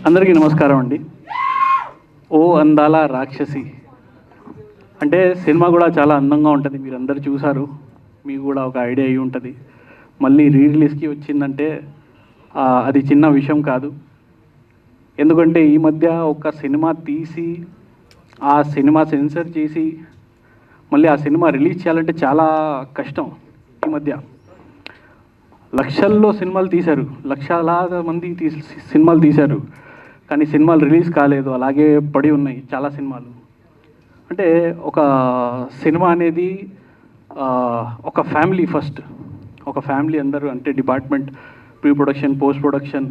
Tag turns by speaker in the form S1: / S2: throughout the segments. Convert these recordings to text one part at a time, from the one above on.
S1: అందరికీ నమస్కారం అండి. ఓ అందాల రాక్షసి అంటే సినిమా కూడా చాలా అందంగా ఉంటుంది. మీరందరూ చూసారు, మీకు కూడా ఒక ఐడియా అయి ఉంటుంది. మళ్ళీ రిలీజ్కి వచ్చిందంటే అది చిన్న విషయం కాదు. ఎందుకంటే ఈ మధ్య ఒక సినిమా తీసి ఆ సినిమా సెన్సర్ చేసి మళ్ళీ ఆ సినిమా రిలీజ్ చేయాలంటే చాలా కష్టం. ఈ మధ్య లక్షల్లో సినిమాలు తీశారు, లక్షలాది మంది సినిమాలు తీశారు, కానీ సినిమాలు రిలీజ్ కాలేదు, అలాగే పడి ఉన్నాయి చాలా సినిమాలు. అంటే ఒక సినిమా అనేది ఒక ఫ్యామిలీ ఫస్ట్, ఒక ఫ్యామిలీ అందరూ, అంటే department, pre production, post production,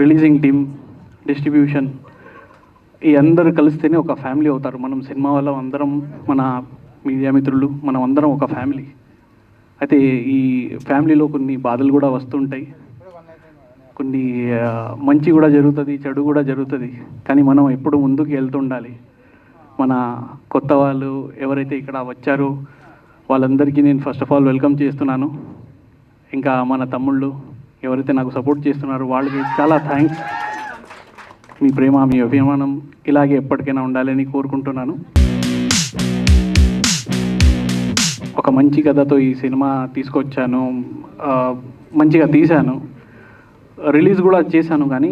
S1: releasing team, distribution, ఈ అందరూ కలిస్తేనే ఒక ఫ్యామిలీ అవుతారు. మనం సినిమా వల్ల అందరం, మన మీడియా మిత్రులు, మనం అందరం ఒక ఫ్యామిలీ. అయితే ఈ ఫ్యామిలీలో కొన్ని బాధలు కూడా వస్తుంటాయి, కొన్ని మంచి కూడా జరుగుతుంది, చెడు కూడా జరుగుతుంది. కానీ మనం ఎప్పుడు ముందుకు వెళ్తుండాలి. మన కొత్త వాళ్ళు ఎవరైతే ఇక్కడ వచ్చారో వాళ్ళందరికీ నేను ఫస్ట్ ఆఫ్ ఆల్ వెల్కమ్ చేస్తున్నాను. ఇంకా మన తమ్ముళ్ళు ఎవరైతే నాకు సపోర్ట్ చేస్తున్నారో వాళ్ళకి చాలా థ్యాంక్స్. మీ ప్రేమ, మీ అభిమానం ఇలాగే ఎప్పటికైనా ఉండాలని కోరుకుంటున్నాను. ఒక మంచి కథతో ఈ సినిమా తీసుకొచ్చాను, మంచిగా తీశాను, రిలీజ్ కూడా చేశాను. కానీ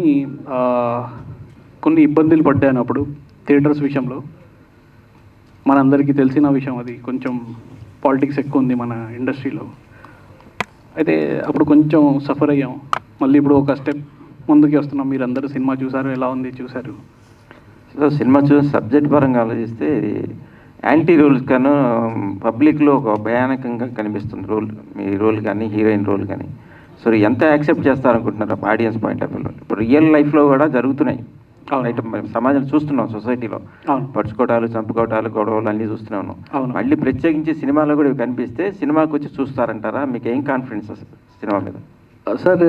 S1: కొన్ని ఇబ్బందులు పడ్డాను అప్పుడు థియేటర్స్ విషయంలో. మనందరికీ తెలిసిన విషయం, అది కొంచెం పాలిటిక్స్ ఎక్కువ ఉంది మన ఇండస్ట్రీలో. అయితే అప్పుడు కొంచెం సఫర్ అయ్యాం. మళ్ళీ ఇప్పుడు ఒక స్టెప్ ముందుకు వస్తున్నాం. మీరు అందరూ సినిమా చూసారు, ఎలా ఉంది చూశారు?
S2: సో సినిమా చూసి సబ్జెక్ట్ పరంగా ఆలోచిస్తే యాంటీ రోల్ కన్నా పబ్లిక్లో ఒక భయానకంగా కనిపిస్తుంది రోల్, మీ రోల్ కానీ హీరోయిన్ రోల్ కానీ. సో ఎంత యాక్సెప్ట్ చేస్తారనుకుంటున్నారు ఆడియన్స్ పాయింట్ ఆఫ్ వ్యూలో? ఇప్పుడు రియల్ లైఫ్లో కూడా జరుగుతున్నాయి, సమాజం చూస్తున్నాం, సొసైటీలో పడుచుకోవటాలు, చంపుకోవటాలు, గొడవలు అన్నీ చూస్తున్నాను. మళ్ళీ ప్రత్యేకించి సినిమాలో కూడా కనిపిస్తే సినిమాకి వచ్చి చూస్తారంటారా? మీకు ఏం కాన్ఫిడెన్స్ అసలు సినిమా మీద?
S1: సార్,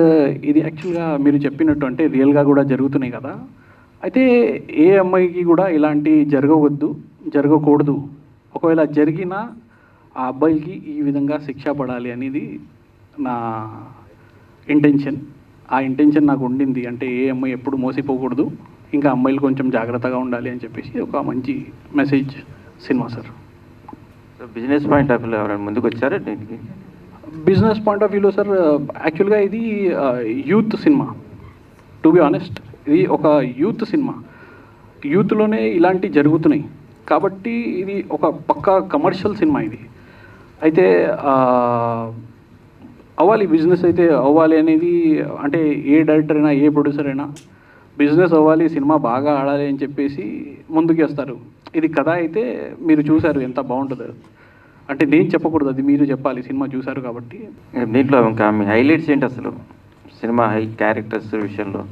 S1: ఇది యాక్చువల్గా మీరు చెప్పినట్టు అంటే రియల్గా కూడా జరుగుతున్నాయి కదా. అయితే ఏ అమ్మాయికి కూడా ఇలాంటి జరగకూడదు. ఒకవేళ జరిగినా ఆ అబ్బాయికి ఈ విధంగా శిక్ష పడాలి అనేది నా ఇంటెన్షన్. ఆ ఇంటెన్షన్ నాకు ఉండింది. అంటే ఏ అమ్మాయి ఎప్పుడు మోసిపోకూడదు, ఇంకా అమ్మాయిలు కొంచెం జాగ్రత్తగా ఉండాలి అని చెప్పేసి ఒక మంచి message cinema sir.
S2: Business point of వ్యూలో ఎవరైనా ముందుకు వచ్చారా దీనికి?
S1: బిజినెస్ పాయింట్ ఆఫ్ వ్యూలో సార్, యాక్చువల్గా ఇది youth cinema. To be honest, ఇది ఒక యూత్ సినిమా. యూత్లోనే ఇలాంటివి జరుగుతున్నాయి కాబట్టి ఇది ఒక పక్కా కమర్షియల్ సినిమా ఇది. అయితే అవ్వాలి, బిజినెస్ అయితే అవ్వాలి అనేది, అంటే ఏ డైరెక్టర్ అయినా, ఏ ప్రొడ్యూసర్ అయినా బిజినెస్ అవ్వాలి, సినిమా బాగా ఆడాలి అని చెప్పేసి ముందుకు వస్తారు. ఇది కథ అయితే మీరు చూశారు, ఎంత బాగుంటుందో. అంటే నేను చెప్పకూడదు, అది మీరు చెప్పాలి, సినిమా చూశారు కాబట్టి.
S2: దీంట్లో ఇంకా మీ హైలైట్స్ ఏంటి అసలు సినిమా క్యారెక్టర్స్ విషయంలో?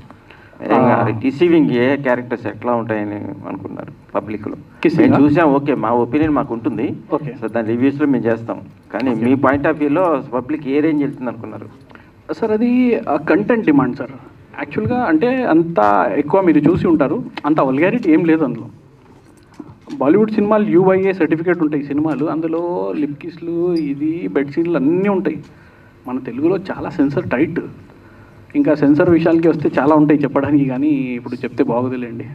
S2: రిసీవింగ్ ఏ క్యారెక్టర్స్ ఎట్లా ఉంటాయని అనుకున్నారు పబ్లిక్లో? మేము చూసాం, ఓకే, మా ఒపీనియన్ మాకు ఉంటుంది, సో దాని రివ్యూస్లో మేము చేస్తాం. కానీ మీ పాయింట్ ఆఫ్ వ్యూలో పబ్లిక్ ఏ రేంజ్ వెళ్తుంది అనుకున్నారు?
S1: సార్, అది కంటెంట్ డిమాండ్ సార్. యాక్చువల్గా అంటే అంత ఎక్కువ మీరు చూసి ఉంటారు, అంత వల్గారిటీ ఏం లేదు అందులో. బాలీవుడ్ సినిమాలు UIA సర్టిఫికేట్ ఉంటాయి సినిమాలు, అందులో లిప్ కిస్లు, ఇది బెడ్ సీన్లు అన్నీ ఉంటాయి. మన తెలుగులో చాలా సెన్సర్ టైట్. ఇంకా సెన్సర్ విషయాలకి వస్తే చాలా ఉంటాయి చెప్పడానికి, కానీ ఇప్పుడు చెప్తే బాగోదులేండి.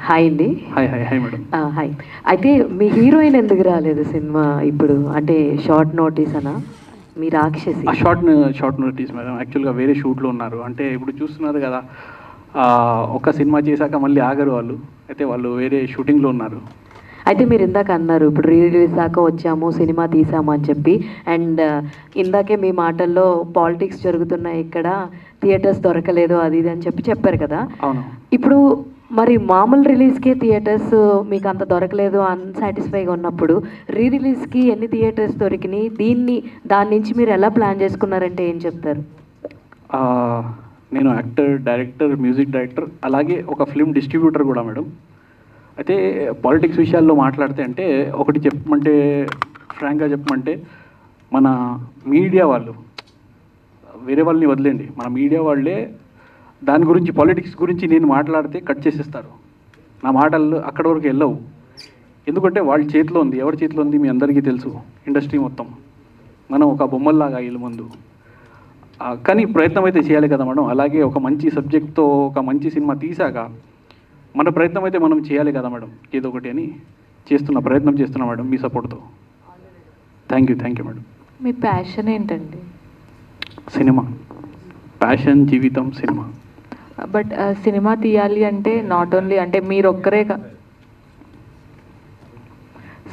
S3: హాయ్ అండి.
S1: Hi madam.
S3: హాయ్. అయితే మీ హీరోయిన్ ఎందుకు రాలేదు సినిమా ఇప్పుడు? అంటే షార్ట్ నోటీస్ అనా మీ రాక్షసి?
S1: Short notice madam. యాక్చువల్గా వేరే షూట్లో ఉన్నారు. అంటే ఇప్పుడు చూస్తున్నారు కదా, ఒక సినిమా చేశాక మళ్ళీ ఆగరు వాళ్ళు. అయితే వాళ్ళు వేరే షూటింగ్లో ఉన్నారు.
S3: అయితే మీరు ఇందాక అన్నారు, ఇప్పుడు రిలీజ్ దాకా వచ్చాము, సినిమా తీసాము అని చెప్పి. అండ్ ఇందాకే మీ మాటల్లో పాలిటిక్స్ జరుగుతున్నాయి ఇక్కడ, థియేటర్స్ దొరకలేదు, అది ఇది అని చెప్పారు కదా.
S1: అవును.
S3: ఇప్పుడు మరి మామూలు రిలీజ్కే థియేటర్స్ మీకు అంత దొరకలేదు, అన్సాటిస్ఫైగా ఉన్నప్పుడు రిలీజ్కి ఎన్ని థియేటర్స్ దొరికినాయి? దాని నుంచి మీరు ఎలా ప్లాన్ చేసుకున్నారంటే ఏం చెప్తారు?
S1: నేను యాక్టర్, డైరెక్టర్, మ్యూజిక్ డైరెక్టర్, అలాగే ఒక ఫిల్మ్ డిస్ట్రిబ్యూటర్ కూడా మేడం. అయితే పాలిటిక్స్ విషయాల్లో మాట్లాడితే అంటే ఒకటి చెప్పమంటే, ఫ్రాంక్గా చెప్పమంటే, మన మీడియా వాళ్ళు, వేరే వాళ్ళని వదిలేండి, మన మీడియా వాళ్ళే దాని గురించి, పాలిటిక్స్ గురించి నేను మాట్లాడితే కట్ చేసేస్తారు. నా మాటలు అక్కడి వరకు వెళ్ళవు. ఎందుకంటే వాళ్ళ చేతిలో ఉంది. ఎవరి చేతిలో ఉంది మీ అందరికీ తెలుసు. ఇండస్ట్రీ మొత్తం మనం ఒక బొమ్మల్లాగా వీళ్ళ ముందు. కానీ ప్రయత్నం అయితే చేయాలి కదా మేడం. అలాగే ఒక మంచి సబ్జెక్ట్తో ఒక మంచి సినిమా తీసాక మన ప్రయత్నం అయితే మనం చేయాలి కదా మేడం, ఏదో ఒకటి అని ప్రయత్నం చేస్తున్నా మేడం మీ సపోర్ట్తో. Thank you madam.
S4: Me passion ఏంటండి?
S1: సినిమా ప్యాషన్, జీవితం సినిమా.
S4: బట్ సినిమా తీయాలి అంటే నాట్ ఓన్లీ అంటే మీరు ఒక్కరే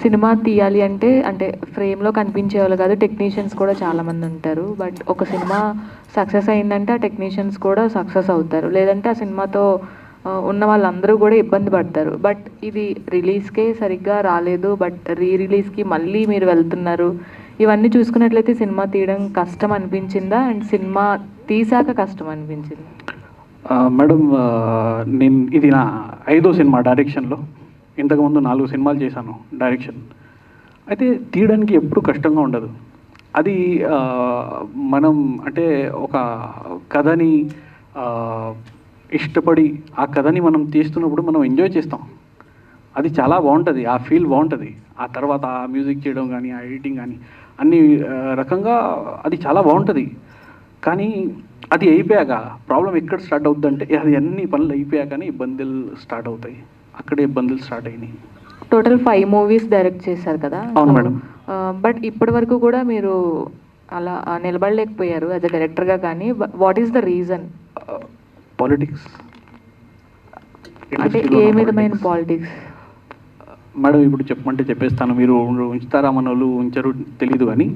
S4: సినిమా తీయాలి అంటే ఫ్రేమ్లో కనిపించే వాళ్ళు కాదు, టెక్నీషియన్స్ కూడా చాలామంది ఉంటారు. బట్ ఒక సినిమా సక్సెస్ అయిందంటే ఆ టెక్నీషియన్స్ కూడా సక్సెస్ అవుతారు, లేదంటే ఆ సినిమాతో ఉన్న వాళ్ళందరూ కూడా ఇబ్బంది పడతారు. బట్ ఇది రిలీజ్కే సరిగ్గా రాలేదు, బట్ రిలీజ్కి మళ్ళీ మీరు వెళ్తున్నారు. ఇవన్నీ చూసుకున్నట్లయితే సినిమా తీయడం కష్టం అనిపించిందా అండ్ సినిమా తీసాక కష్టం అనిపించింది?
S1: మేడం, నేను ఇది నా 5వ సినిమా డైరెక్షన్లో. ఇంతకుముందు 4 సినిమాలు చేశాను డైరెక్షన్. అయితే తీయడానికి ఎప్పుడు కష్టంగా ఉండదు. అది మనం అంటే ఒక కథని ఇష్టపడి ఆ కథని మనం తీస్తున్నప్పుడు మనం ఎంజాయ్ చేస్తాం. అది చాలా బాగుంటుంది, ఆ ఫీల్ బాగుంటుంది. ఆ తర్వాత ఆ మ్యూజిక్ చేయడం కానీ, ఆ ఎడిటింగ్ కానీ అన్ని రకంగా అది చాలా బాగుంటుంది. కానీ అది అయిపోయాక ప్రాబ్లం ఎక్కడ స్టార్ట్ అవుతుందంటే, అది అన్ని పనులు అయిపోయాకనే ఇబ్బందులు స్టార్ట్ అవుతాయి. అక్కడే ఇబ్బందులు స్టార్ట్ అయినాయి.
S4: టోటల్ 5 మూవీస్ డైరెక్ట్ చేశారు కదా?
S1: అవును మేడం.
S4: బట్ ఇప్పటి వరకు కూడా మీరు అలా నిలబడలేకపోయారు యాజ్ అ డైరెక్టర్గా. కానీ what is the reason?
S1: Politics.
S4: అంటే ఏ విధమైన పాలిటిక్స్
S1: మేడం? ఇప్పుడు చెప్పమంటే చెప్పేస్తాను, మీరు ఉంచుతారా మన వాళ్ళు ఉంచరు తెలీదు. కానీ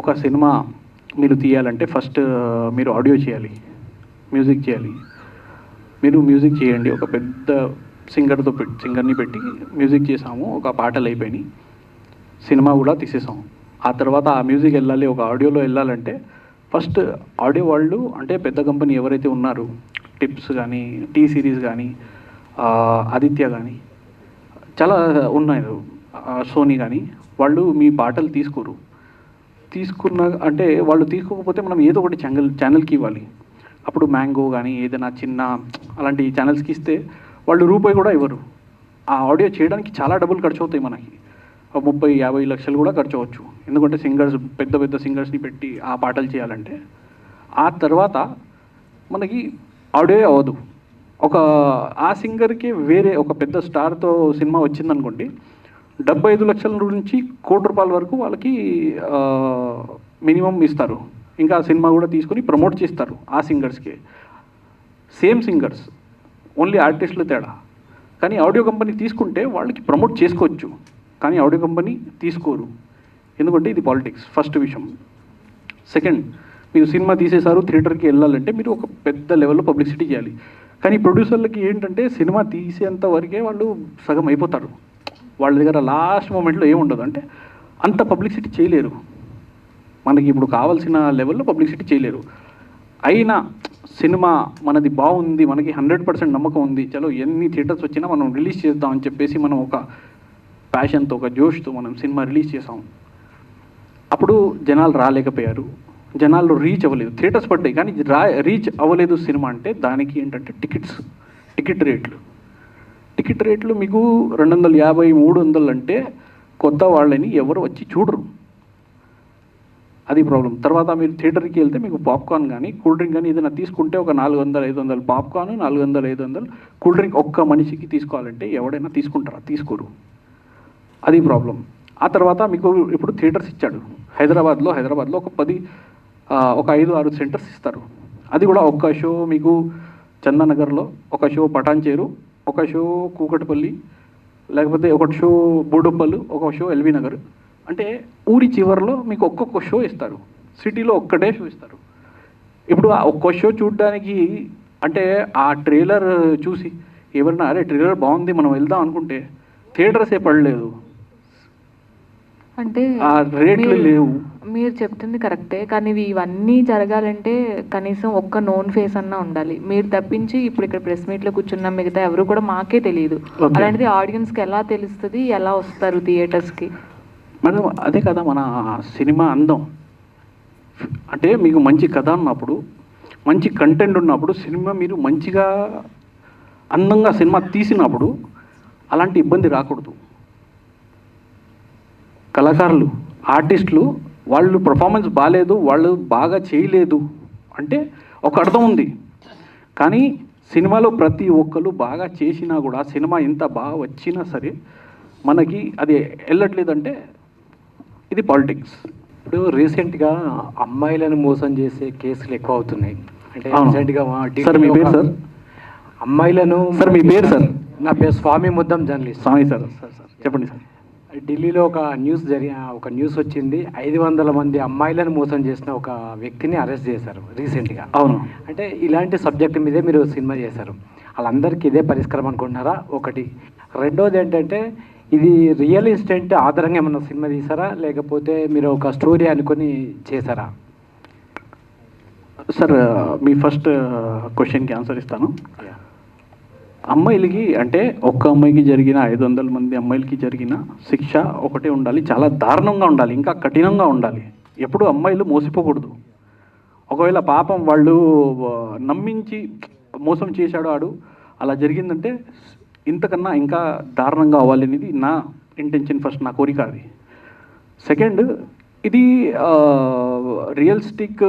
S1: ఒక సినిమా మీరు తీయాలంటే ఫస్ట్ మీరు ఆడియో చేయాలి, మ్యూజిక్ చేయాలి. మీరు మ్యూజిక్ చేయండి, ఒక పెద్ద సింగర్ని పెట్టి మ్యూజిక్ చేసాము, ఒక పాటలు అయిపోయినాయి, సినిమా కూడా తీసేసాము. ఆ తర్వాత ఆ మ్యూజిక్ వెళ్ళాలి, ఒక ఆడియోలో వెళ్ళాలంటే ఫస్ట్ ఆడియో వాళ్ళు అంటే పెద్ద కంపెనీ ఎవరైతే ఉన్నారో, టిప్స్ కానీ, టీ సిరీస్ కానీ, ఆదిత్య కానీ చాలా ఉన్నాయి, సోనీ కానీ, వాళ్ళు మీ పాటలు తీసుకున్న అంటే వాళ్ళు తీసుకోకపోతే మనం ఏదో ఒకటి ఛానల్కి ఇవ్వాలి. అప్పుడు మ్యాంగో కానీ ఏదైనా చిన్న అలాంటి ఛానల్స్కి ఇస్తే వాళ్ళు రూపాయి కూడా ఇవ్వరు. ఆ ఆడియో చేయడానికి చాలా డబ్బులు ఖర్చు అవుతాయి, మనకి 30-50 లక్షలు కూడా ఖర్చు అవ్వచ్చు. ఎందుకంటే పెద్ద సింగర్స్ని పెట్టి ఆ పాటలు చేయాలంటే ఆ తర్వాత మనకి ఆడియో అవ్వదు. ఆ సింగర్కి వేరే ఒక పెద్ద స్టార్తో సినిమా వచ్చిందనుకోండి, 75 లక్షల నుంచి ₹1,00,00,000 వరకు వాళ్ళకి మినిమం ఇస్తారు. ఇంకా ఆ సినిమా కూడా తీసుకొని ప్రమోట్ చేస్తారు ఆ సింగర్స్కి. సేమ్ సింగర్స్, ఓన్లీ ఆర్టిస్టులు తేడా. కానీ ఆడియో కంపెనీ తీసుకుంటే వాళ్ళకి ప్రమోట్ చేసుకోవచ్చు, కానీ ఆడియో కంపెనీ తీసుకోరు. ఎందుకంటే ఇది పాలిటిక్స్, ఫస్ట్ విషయం. సెకండ్, మీరు సినిమా తీసేశారు, థియేటర్కి వెళ్ళాలంటే మీరు ఒక పెద్ద లెవెల్లో పబ్లిసిటీ చేయాలి. కానీ ప్రొడ్యూసర్లకి ఏంటంటే సినిమా తీసేంత వరకే వాళ్ళు సగం అయిపోతారు. వాళ్ళ దగ్గర లాస్ట్ మూమెంట్లో ఏముండదు, అంటే అంత పబ్లిసిటీ చేయలేరు. మనకి ఇప్పుడు కావాల్సిన లెవెల్లో పబ్లిసిటీ చేయలేరు. అయినా సినిమా మనది బాగుంది, మనకి 100% నమ్మకం ఉంది, చలో ఎన్ని థియేటర్స్ వచ్చినా మనం రిలీజ్ చేద్దాం అని చెప్పేసి మనం ఒక ప్యాషన్తో, ఒక జోష్తో మనం సినిమా రిలీజ్ చేసాం. అప్పుడు జనాలు రాలేకపోయారు, జనాల్లో రీచ్ అవ్వలేదు. థియేటర్స్ పడ్డాయి కానీ రీచ్ అవ్వలేదు సినిమా. అంటే దానికి ఏంటంటే టికెట్ రేట్లు మీకు 250-300 అంటే కొత్త వాళ్ళని ఎవరు వచ్చి చూడరు, అది ప్రాబ్లం. తర్వాత మీరు థియేటర్కి వెళ్తే మీకు పాప్కార్న్ కానీ కూల్ డ్రింక్ కానీ ఏదైనా తీసుకుంటే ఒక 400-500 పాప్కార్న్, 400-500 కూల్ డ్రింక్ ఒక్క మనిషికి తీసుకోవాలంటే ఎవడైనా తీసుకుంటారా? తీసుకోరు, అది ప్రాబ్లం. ఆ తర్వాత మీకు ఇప్పుడు థియేటర్స్ ఇచ్చాడు. హైదరాబాద్లో ఒక 5-6 సెంటర్స్ ఇస్తారు. అది కూడా ఒక్క షో మీకు చందానగర్లో, ఒక షో పటాన్చేరు, ఒక షో కూకట్పల్లి, లేకపోతే ఒక షో బోడుప్పల్, ఒక షో ఎల్బీ నగర్. అంటే ఊరి చివరిలో మీకు ఒక్కొక్క షో ఇస్తారు, సిటీలో ఒక్కటే షో ఇస్తారు. ఇప్పుడు ఆ ఒక్క షో చూడడానికి అంటే ఆ ట్రైలర్ చూసి ఎవరన్నా అరే ట్రైలర్ బాగుంది మనం వెళ్దాం అనుకుంటే థియేటర్సే పడలేదు,
S4: అంటే
S1: ఆ రేట్లు లేవు.
S4: మీరు చెప్తుంది కరెక్టే, కానీ ఇవన్నీ జరగాలంటే కనీసం ఒక్క నోన్ ఫేస్ అన్నా ఉండాలి. మీరు తప్పించి ఇప్పుడు ఇక్కడ ప్రెస్ మీట్లో కూర్చున్న మిగతా ఎవరు కూడా మాకే తెలియదు. అలాంటిది ఆడియన్స్కి ఎలా తెలుస్తుంది, ఎలా వస్తారు థియేటర్స్కి?
S1: మేడం అదే కదా మన సినిమా అందం. అంటే మీకు మంచి కథ ఉన్నప్పుడు, మంచి కంటెంట్ ఉన్నప్పుడు, సినిమా మీరు మంచిగా అందంగా సినిమా తీసినప్పుడు అలాంటి ఇబ్బంది రాకూడదు. కళాకారులు, ఆర్టిస్టులు వాళ్ళు పర్ఫార్మెన్స్ బాగాలేదు, వాళ్ళు బాగా చేయలేదు అంటే ఒక అర్థం ఉంది. కానీ సినిమాలో ప్రతి ఒక్కరు బాగా చేసినా కూడా సినిమా ఎంత బాగా వచ్చినా సరే మనకి అది వెళ్ళట్లేదంటే ఇది పాలిటిక్స్.
S5: ఇప్పుడు రీసెంట్గా అమ్మాయిలను మోసం చేసే కేసులు ఎక్కువ అవుతున్నాయి. అంటే
S1: అవును.
S5: రీసెంట్గా
S1: సార్ మీ పేరు సార్?
S5: అమ్మాయిలను
S1: సార్ మీ పేరు సార్?
S5: నా పేరు స్వామి ముద్దం జర్నలిస్ట్.
S1: స్వామి సార్. సార్ సార్ చెప్పండి సార్.
S5: ఢిల్లీలో ఒక న్యూస్ వచ్చింది. 500 మంది అమ్మాయిలను మోసం చేసిన ఒక వ్యక్తిని అరెస్ట్ చేశారు రీసెంట్గా.
S1: అవును.
S5: అంటే ఇలాంటి సబ్జెక్ట్ మీదే మీరు సినిమా చేశారు, వాళ్ళందరికీ ఇదే పరిష్కారం అనుకుంటున్నారా? ఒకటి. రెండోది ఏంటంటే ఇది రియల్ ఇన్సిడెంట్ ఆధారంగా ఏమన్నా సినిమా తీసారా, లేకపోతే మీరు ఒక స్టోరీ అనుకొని చేశారా?
S1: సార్ మీ ఫస్ట్ క్వశ్చన్కి ఆన్సర్ ఇస్తాను. అమ్మాయిలకి అంటే ఒక్క అమ్మాయికి జరిగిన 500 మంది అమ్మాయిలకి జరిగిన శిక్ష ఒకటే ఉండాలి, చాలా దారుణంగా ఉండాలి, ఇంకా కఠినంగా ఉండాలి. ఎప్పుడు అమ్మాయిలు మోసపోకూడదు. ఒకవేళ పాపం వాళ్ళు నమ్మించి మోసం చేశాడు ఆడు, అలా జరిగిందంటే ఇంతకన్నా ఇంకా దారుణంగా అవ్వాలి అనేది నా ఇంటెన్షన్. ఫస్ట్ నా కోరిక అది. సెకండ్, ఇది రియలిస్టిక్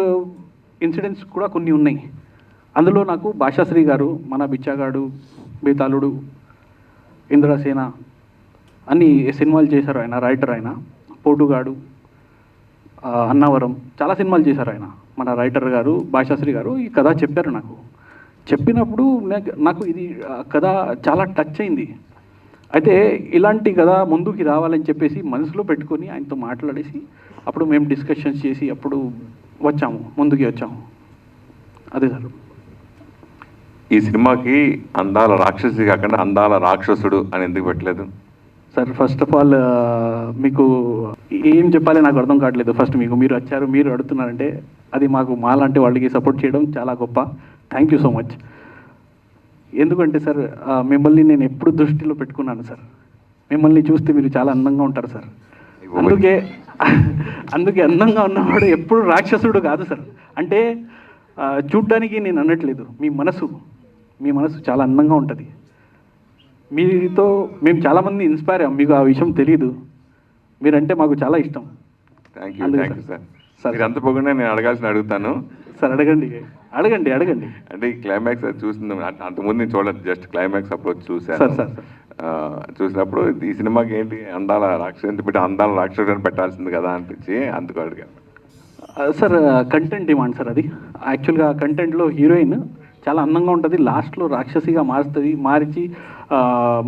S1: ఇన్సిడెంట్స్ కూడా కొన్ని ఉన్నాయి. అందులో నాకు భాషాశ్రీ గారు, మన బిచ్చాగాడు, బేతాళుడు, ఇంద్రసేన అన్ని సినిమాలు చేశారు ఆయన. రైటర్ ఆయన. పోటుగాడు, అన్నవరం చాలా సినిమాలు చేశారు ఆయన. మన రైటర్ గారు భాషాశ్రీ గారు ఈ కథ చెప్పారు నాకు. చెప్పినప్పుడు నాకు ఇది కథ చాలా టచ్ అయింది. అయితే ఇలాంటి కథ ముందుకి రావాలని చెప్పేసి మనసులో పెట్టుకొని ఆయనతో మాట్లాడేసి అప్పుడు మేము డిస్కషన్స్ చేసి అప్పుడు ముందుకి వచ్చాము. అదే సార్.
S6: ఈ సినిమాకి అందాల రాక్షసి కాకుండా అందాల రాక్షసుడు అని ఎందుకు పెట్టలేదు
S1: సార్? ఫస్ట్ ఆఫ్ ఆల్ మీకు ఏం చెప్పాలి నాకు అర్థం కావట్లేదు. ఫస్ట్ మీరు వచ్చారు, మీరు అడుగుతున్నారంటే అది మాకు మాలాంటి వాళ్ళకి సపోర్ట్ చేయడం చాలా గొప్ప. Thank you so much. ఎందుకంటే సార్ మిమ్మల్ని నేను ఎప్పుడు దృష్టిలో పెట్టుకున్నాను సార్. మిమ్మల్ని చూస్తే మీరు చాలా అందంగా ఉంటారు సార్. అందుకే అందంగా ఉన్నవాడు ఎప్పుడు రాక్షసుడు కాదు సార్. అంటే చూడ్డానికి నేను అనట్లేదు, మీ మనసు చాలా అందంగా ఉంటుంది. మీతో మేము చాలామంది ఇన్స్పైర్ అయ్యాం, మీకు ఆ విషయం తెలియదు. మీరంటే మాకు చాలా ఇష్టం.
S6: Thank you sir. మీరు అంత పోకుండా నేను అడుగుతాను
S1: సార్. అడగండి.
S6: అంటే ఈ క్లైమాక్స్ అది చూసింది అంతకుముందు నేను చూడలేదు, జస్ట్ క్లైమాక్స్ అప్రోచ్ చూసాను.
S1: సార్
S6: చూసినప్పుడు ఈ సినిమాకి ఏంటి అందాల రాక్షసు పెట్టి అందాల రాక్షసుడు అని పెట్టాల్సింది కదా అనిపించి అందుకు అడిగాను.
S1: Sir content demand sir. అది యాక్చువల్గా కంటెంట్లో హీరోయిన్ చాలా అందంగా ఉంటుంది, లాస్ట్లో రాక్షసిగా మారుతుంది.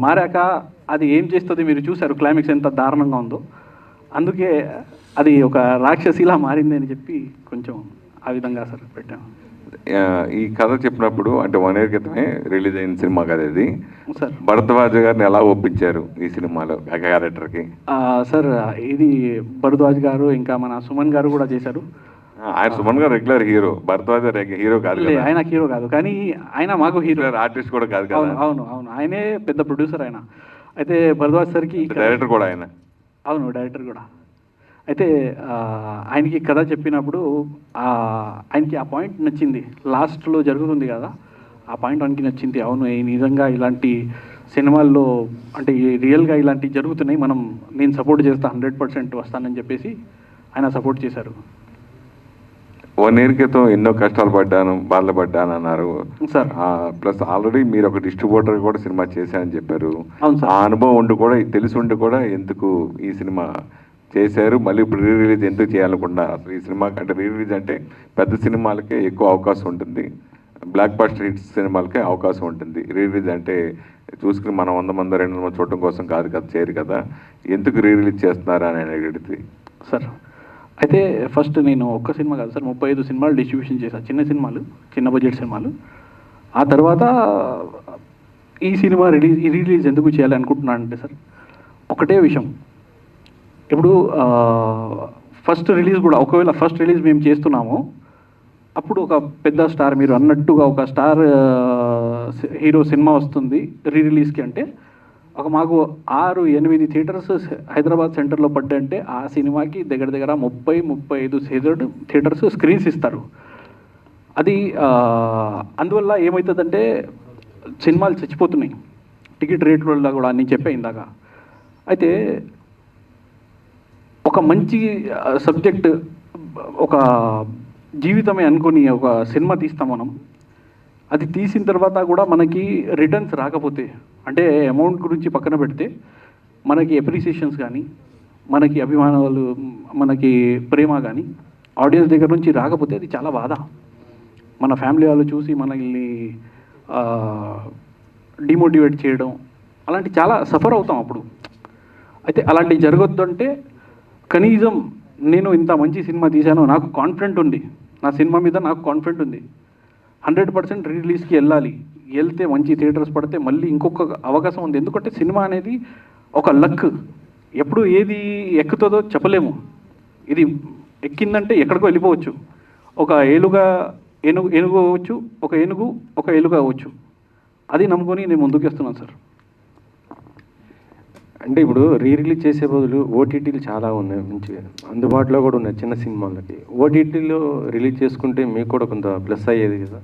S1: మారాక అది ఏం చేస్తుంది మీరు చూసారు, క్లైమాక్స్ ఎంత దారుణంగా ఉందో. అందుకే అది ఒక రాక్షసిలా మారింది అని చెప్పి కొంచెం ఆ విధంగా సార్ పెట్టాము.
S6: ఈ కథ చెప్పినప్పుడు అంటే 1 year క్రితమే రిలీజ్ అయిన సినిమా కదా ఇది.
S1: సార్
S6: భరద్వాజ్ గారిని ఎలా ఒప్పించారు ఈ సినిమాలో క్యారెక్టర్కి?
S1: సార్ ఇది భరద్వాజ్ గారు ఇంకా మన సుమన్ గారు కూడా చేశారు.
S6: ఆయన సుమన్ గారు రెగ్యులర్ హీరో, భరద్వాజ్ హీరో కాదు.
S1: ఆయన హీరో కాదు, కానీ ఆయన మాకు హీరో,
S6: ఆర్టిస్ట్ కూడా కాదు కదా.
S1: అవును ఆయనే పెద్ద ప్రొడ్యూసర్ ఆయన. అయితే భరద్వాజ్ సార్కి
S6: డైరెక్టర్ కూడా ఆయన.
S1: అవును, డైరెక్టర్ కూడా. అయితే ఆయనకి కథ చెప్పినప్పుడు ఆయనకి ఆ పాయింట్ నచ్చింది. లాస్ట్లో జరుగుతుంది కదా, ఆ పాయింట్ ఆయనకి నచ్చింది. అవును, నిజంగా ఇలాంటి సినిమాల్లో అంటే రియల్గా ఇలాంటివి జరుగుతున్నాయి, నేను సపోర్ట్ చేస్తా, 100% వస్తానని చెప్పేసి ఆయన సపోర్ట్ చేశారు.
S6: 1 year క్రితం ఎన్నో కష్టాలు బాధపడ్డాను అన్నారు
S1: సార్.
S6: ప్లస్ ఆల్రెడీ మీరు ఒక డిస్ట్రిబ్యూటర్ కూడా సినిమా చేశారని చెప్పారు.
S1: అవును సార్.
S6: ఆ అనుభవం ఉండి కూడా తెలిసి ఉండి కూడా ఎందుకు ఈ సినిమా చేశారు? మళ్ళీ ఇప్పుడు రిలీజ్ ఎందుకు చేయాలనుకుంటున్నారు? అసలు ఈ సినిమా అంటే రిలీజ్ అంటే పెద్ద సినిమాలకే ఎక్కువ అవకాశం ఉంటుంది, బ్లాక్ బస్టర్ హిట్స్ సినిమాలకే అవకాశం ఉంటుంది. రిలీజ్ అంటే చూసుకుని మనం 100 మంది 200 మంది చూడటం కోసం కాదు కదా, చేయరు కదా. ఎందుకు రిలీజ్ చేస్తున్నారా అని అడిగితే
S1: సార్, అయితే ఫస్ట్ నేను ఒక్క సినిమా కాదు సార్, 35 సినిమాలు డిస్ట్రిబ్యూషన్ చేశాను. చిన్న బడ్జెట్ సినిమాలు. ఆ తర్వాత ఈ సినిమా రిలీజ్ ఎందుకు చేయాలి అనుకుంటున్నానంటే సార్, ఒకటే విషయం. ఇప్పుడు ఫస్ట్ రిలీజ్ కూడా ఒకవేళ ఫస్ట్ రిలీజ్ మేము చేస్తున్నాము, అప్పుడు ఒక పెద్ద స్టార్, మీరు అన్నట్టుగా ఒక స్టార్ హీరో సినిమా వస్తుంది రిలీజ్కి అంటే మాకు 6-8 థియేటర్స్ హైదరాబాద్ సెంటర్లో పడ్డాయంటే ఆ సినిమాకి దగ్గర 30-35 థియేటర్స్ స్క్రీన్స్ ఇస్తారు. అది అందువల్ల ఏమవుతుందంటే సినిమాలు చచ్చిపోతున్నాయి టికెట్ రేట్ వల్ల కూడా, నేను చెప్పే ఇందాక. అయితే ఒక మంచి సబ్జెక్ట్, ఒక జీవితమే అనుకుని ఒక సినిమా తీస్తాం మనం. అది తీసిన తర్వాత కూడా మనకి రిటర్న్స్ రాకపోతే, అంటే అమౌంట్ గురించి పక్కన పెడితే, మనకి అప్రిసియేషన్స్ కానీ, మనకి అభిమానాలు, మనకి ప్రేమ కానీ ఆడియన్స్ దగ్గర నుంచి రాకపోతే అది చాలా బాధ. మన ఫ్యామిలీ వాళ్ళు చూసి మనల్ని డిమోటివేట్ చేయడం, అలాంటి చాలా సఫర్ అవుతాం అప్పుడు. అయితే అలాంటివి జరగొద్దు అంటే కనీసం నేను ఇంత మంచి సినిమా తీశాను, నాకు కాన్ఫిడెంట్ ఉంది, నా సినిమా మీద నాకు కాన్ఫిడెంట్ ఉంది, 100% రిలీజ్కి వెళ్ళాలి, వెళ్తే మంచి థియేటర్స్ పడితే మళ్ళీ ఇంకొక అవకాశం ఉంది. ఎందుకంటే సినిమా అనేది ఒక లక్, ఎప్పుడు ఏది ఎక్కుతుందో చెప్పలేము. ఇది ఎక్కిందంటే ఎక్కడికో వెళ్ళిపోవచ్చు. ఒక ఏనుగు అవ్వచ్చు, ఒక ఏలుగా అవ్వచ్చు. అది నమ్ముకొని నేను ముందుకు వస్తున్నాను సార్.
S7: అంటే ఇప్పుడు రిలీజ్ చేసే బదులు ఓటీటీలు చాలా ఉన్నాయి, మంచిగా అందుబాటులో కూడా ఉన్నాయి చిన్న సినిమాలకి. ఓటీటీలో రిలీజ్ చేసుకుంటే మీకు కూడా కొంత ప్లస్ అయ్యేది కదా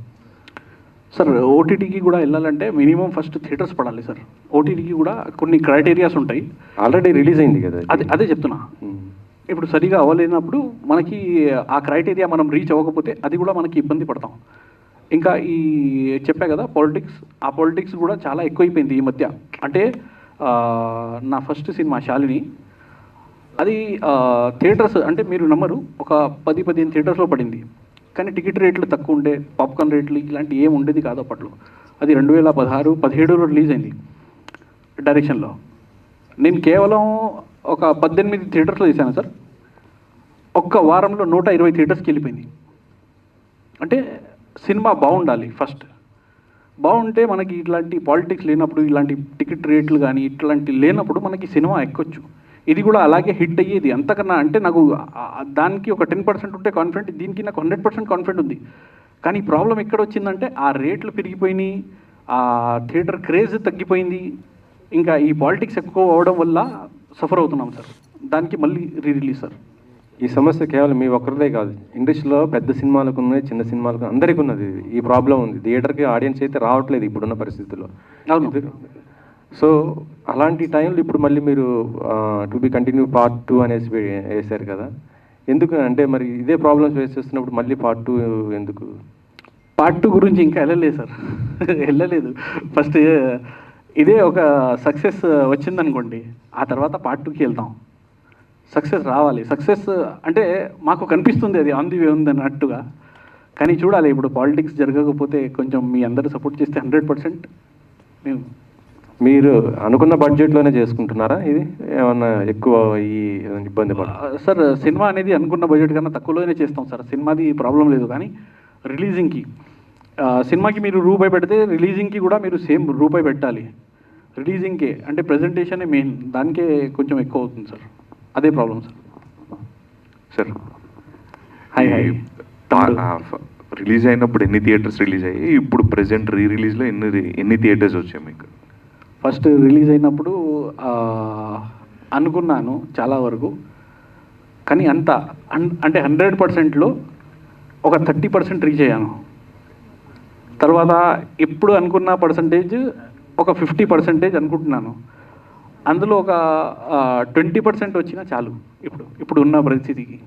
S1: సార్. ఓటీటీకి కూడా వెళ్ళాలంటే మినిమం ఫస్ట్ థియేటర్స్ పడాలి సార్. ఓటీటీకి కూడా కొన్ని క్రైటీరియాస్ ఉంటాయి.
S7: ఆల్రెడీ రిలీజ్ అయింది కదా.
S1: అదే చెప్తున్నా. ఇప్పుడు సరిగా అవ్వలేనప్పుడు మనకి ఆ క్రైటీరియా మనం రీచ్ అవ్వకపోతే అది కూడా మనకి ఇబ్బంది పడతాం. ఇంకా ఈ చెప్పా కదా పాలిటిక్స్, ఆ పాలిటిక్స్ కూడా చాలా ఎక్కువైపోయింది ఈ మధ్య. అంటే నా ఫస్ట్ సినిమా శాలిని, అది థియేటర్స్ అంటే మీరు నమ్మరు, ఒక 10-15 థియేటర్స్లో పడింది. కానీ టికెట్ రేట్లు తక్కువ ఉండే, పాప్కార్న్ రేట్లు ఇలాంటి ఏం ఉండేది కాదు అప్పట్లో. అది 2016-17లో రిలీజ్ అయింది డైరెక్షన్లో. నేను కేవలం ఒక 18 థియేటర్స్లో తీశాను సార్. ఒక్క వారంలో 120 థియేటర్స్కి వెళ్ళిపోయింది. అంటే సినిమా బాగుండాలి ఫస్ట్. బాగుంటే మనకి ఇట్లాంటి పాలిటిక్స్ లేనప్పుడు, ఇలాంటి టికెట్ రేట్లు కానీ ఇట్లాంటి లేనప్పుడు మనకి సినిమా ఎక్కొచ్చు. ఇది కూడా అలాగే హిట్ అయ్యేది. అంతకన్నా అంటే నాకు దానికి ఒక 10% ఉంటే కాన్ఫిడెంట్, దీనికి నాకు 100% కాన్ఫిడెంట్ ఉంది. కానీ ప్రాబ్లం ఎక్కడ వచ్చిందంటే ఆ రేట్లు పెరిగిపోయినాయి, ఆ థియేటర్ క్రేజ్ తగ్గిపోయింది. ఇంకా ఈ పాలిటిక్స్ ఎక్కువ అవడం వల్ల సఫర్ అవుతున్నాం సార్. దానికి మళ్ళీ రిలీజ్ సార్.
S7: ఈ సమస్య కేవలం మీ ఒక్కరిదే కాదు, ఇండస్ట్రీలో పెద్ద సినిమాలకు ఉన్నాయి, చిన్న సినిమాలకు అందరికీ ఉన్నది ఈ ప్రాబ్లం ఉంది. థియేటర్కి ఆడియన్స్ అయితే రావట్లేదు ఇప్పుడున్న పరిస్థితుల్లో.
S1: అవును.
S7: సో అలాంటి టైంలో ఇప్పుడు మళ్ళీ మీరు టు బి కంటిన్యూ పార్ట్ 2 అనేసి వేశారు కదా, ఎందుకు అంటే మరి ఇదే ప్రాబ్లమ్స్ ఫేస్ చేస్తున్నప్పుడు మళ్ళీ పార్ట్ 2 ఎందుకు?
S1: పార్ట్ 2 గురించి ఇంకా వెళ్ళలేదు సార్. వెళ్ళలేదు. ఫస్ట్ ఇదే ఒక సక్సెస్ వచ్చిందనుకోండి, ఆ తర్వాత పార్ట్ 2కి వెళ్తాం. సక్సెస్ రావాలి. సక్సెస్ అంటే మాకు కనిపిస్తుంది అది ఆన్ ది వే ఉంది అన్నట్టుగా. కానీ చూడాలి, ఇప్పుడు పాలిటిక్స్ జరగకపోతే కొంచెం మీ అందరూ సపోర్ట్ చేస్తే 100% మేము.
S7: మీరు అనుకున్న బడ్జెట్లోనే చేసుకుంటున్నారా? ఇది ఏమన్నా ఎక్కువ ఈ ఇబ్బంది
S1: సార్, సినిమా అనేది అనుకున్న బడ్జెట్ కన్నా తక్కువలోనే చేస్తాం సార్. సినిమాది ప్రాబ్లం లేదు. కానీ రిలీజింగ్కి, సినిమాకి మీరు రూపాయి పెడితే రిలీజింగ్కి కూడా మీరు సేమ్ రూపాయి పెట్టాలి. రిలీజింగ్కే అంటే ప్రజెంటేషనే మెయిన్, దానికే కొంచెం ఎక్కువ అవుతుంది సార్. అదే problem sir.
S6: Sir
S1: hi.
S6: Release అయినప్పుడు ఎన్ని థియేటర్స్ రిలీజ్ అయ్యాయి, ఇప్పుడు ప్రెసెంట్ రిలీజ్లో ఎన్ని థియేటర్స్ వచ్చాయి మీకు?
S1: ఫస్ట్ రిలీజ్ అయినప్పుడు అనుకున్నాను చాలా వరకు, కానీ అంటే 100%లో ఒక 30% రీచ్ అయ్యాను. తర్వాత ఇప్పుడు అనుకున్న పర్సంటేజ్ ఒక 50% అనుకుంటున్నాను. అందులో ఒక 20% వచ్చినా చాలు ఇప్పుడు ఉన్న పరిస్థితికి,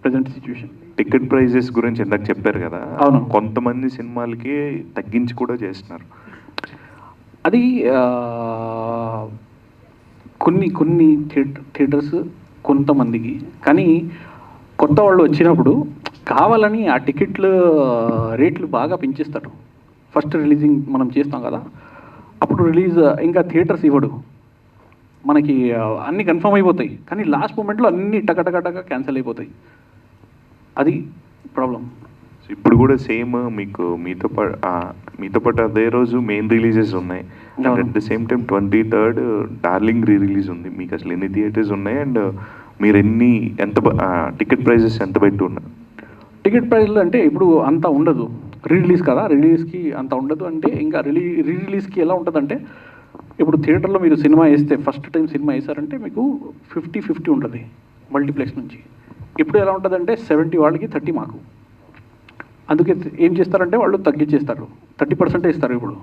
S1: ప్రజెంట్ సిచ్యువేషన్.
S6: టికెట్ ప్రైజెస్ గురించి ఇందాక చెప్పారు కదా,
S1: అవును.
S6: కొంతమంది సినిమాలకి తగ్గించి కూడా చేస్తున్నారు.
S1: అది కొన్ని థియేటర్స్ కొంతమందికి, కానీ కొత్త వాళ్ళు వచ్చినప్పుడు కావాలని ఆ టికెట్లు రేట్లు బాగా పెంచేస్తారు. ఫస్ట్ రిలీజింగ్ మనం చేస్తాం కదా, అప్పుడు రిలీజ్ ఇంకా థియేటర్స్ ఇవ్వడు మనకి, అన్నీ కన్ఫర్మ్ అయిపోతాయి. కానీ లాస్ట్ మూమెంట్లో అన్నీ టక క్యాన్సిల్ అయిపోతాయి. అది ప్రాబ్లం.
S6: ఇప్పుడు కూడా సేమ్ మీకు మీతో పాటు అదే రోజు మెయిన్ రిలీజెస్ ఉన్నాయి. At the same time 23rd darling release ఉంది. మీకు అసలు ఎన్ని థియేటర్స్ ఉన్నాయి అండ్ మీరు ఎంత టికెట్ ప్రైజెస్ ఎంత పెట్టి ఉన్నారు?
S1: టికెట్ ప్రైస్లు అంటే ఇప్పుడు అంత ఉండదు, రిలీజ్ కదా, రిలీజ్కి అంత ఉండదు. అంటే ఇంకా రిలీజ్కి ఎలా ఉంటుందంటే, ఇప్పుడు థియేటర్లో మీరు సినిమా వేస్తే, ఫస్ట్ టైం సినిమా వేసారంటే మీకు 50-50 ఉంటుంది మల్టీప్లెక్స్ నుంచి. ఇప్పుడు ఎలా ఉంటుందంటే 70 వాళ్ళకి 30 మాకు. అందుకే ఏం చేస్తారంటే వాళ్ళు తగ్గించేస్తారు, 30% ఇస్తారు ఇప్పుడు.